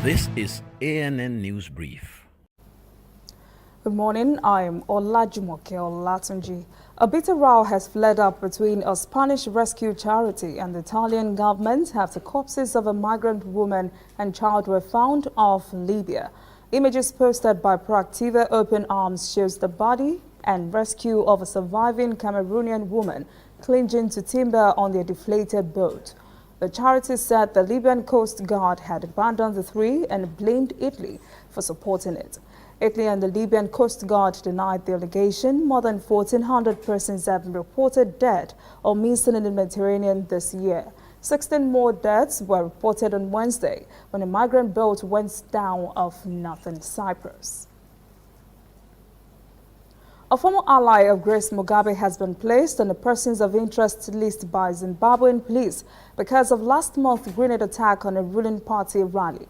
This is ANN News Brief. Good morning, I'm Olajumoke Olatunji. A bitter row has flared up between a Spanish rescue charity and the Italian government after corpses of a migrant woman and child were found off Libya. Images posted by Proactiva Open Arms shows the body and rescue of a surviving Cameroonian woman clinging to timber on their deflated boat. The charity said the Libyan Coast Guard had abandoned the three and blamed Italy for supporting it. Italy and the Libyan Coast Guard denied the allegation. More than 1,400 persons have been reported dead or missing in the Mediterranean this year. 16 more deaths were reported on Wednesday when a migrant boat went down off northern Cyprus. A former ally of Grace Mugabe has been placed on the persons of interest list by Zimbabwean police because of last month's grenade attack on a ruling party rally.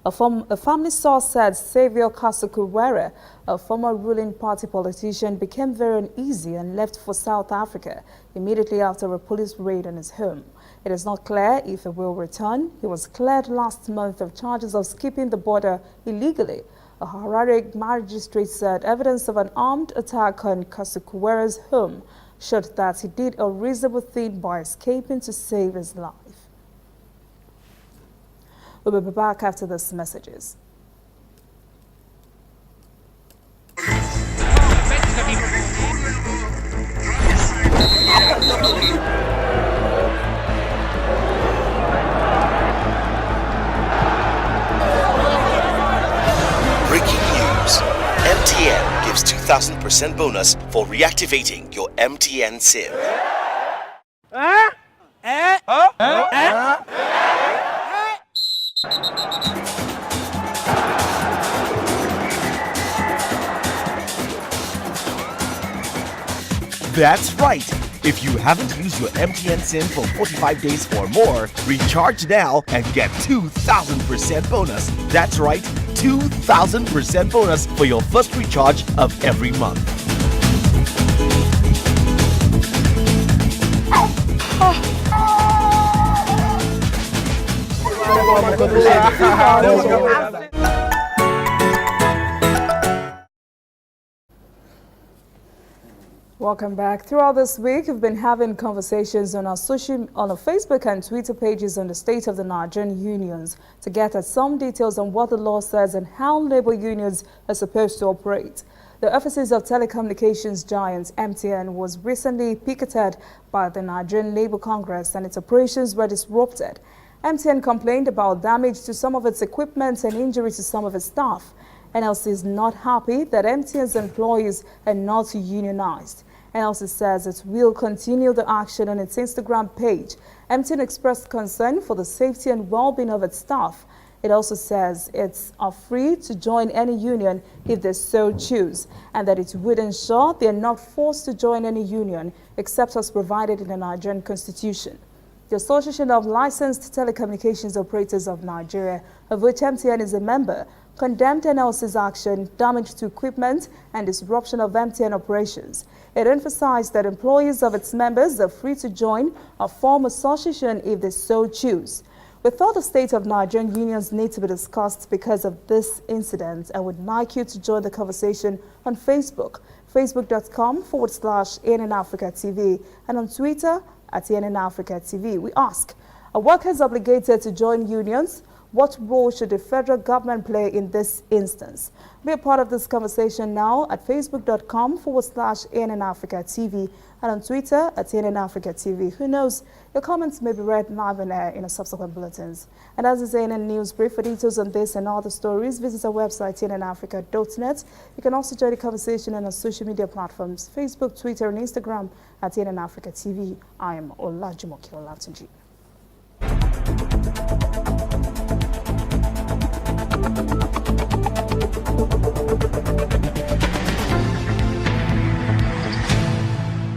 A family source said Saviour Kasukuwere, a former ruling party politician, became very uneasy and left for South Africa immediately after a police raid on his home. It is not clear if he will return. He was cleared last month of charges of skipping the border illegally. A Harare magistrate said evidence of an armed attack on Kasukuwere's home showed that he did a reasonable thing by escaping to save his life. We'll be back after these messages. Breaking news. MTN gives 2,000% bonus for reactivating your MTN SIM. That's right. If you haven't used your MTN SIM for 45 days or more, recharge now and get 2,000% bonus. That's right, 2,000% bonus for your first recharge of every month. Welcome back. Throughout this week, we've been having conversations on our Facebook and Twitter pages on the state of the Nigerian unions to get at some details on what the law says and how labor unions are supposed to operate. The offices of telecommunications giant MTN was recently picketed by the Nigerian Labour Congress and its operations were disrupted. MTN complained about damage to some of its equipment and injury to some of its staff. NLC is not happy that MTN's employees are not unionized. NLC says it will continue the action on its Instagram page. MTN expressed concern for the safety and well-being of its staff. It also says it's free to join any union if they so choose, and that it would ensure they are not forced to join any union except as provided in the Nigerian Constitution. The Association of Licensed Telecommunications Operators of Nigeria, of which MTN is a member, condemned NLC's action, damage to equipment, and disruption of MTN operations. It emphasized that employees of its members are free to join or form association if they so choose. We thought the state of Nigerian unions need to be discussed because of this incident and would like you to join the conversation on Facebook, facebook.com/ANN Africa TV, and on Twitter @ANN Africa TV. We ask, are workers obligated to join unions? What role should the federal government play in this instance? Be a part of this conversation now at facebook.com/ANN Africa TV and on Twitter @ANN Africa TV. Who knows, your comments may be read live on air in a subsequent bulletins. And as is ANN News Brief, for details on this and other stories, visit our website annafrica.net. You can also join the conversation on our social media platforms, Facebook, Twitter, and Instagram @ANN Africa TV. I am Olajumoke Olatunji.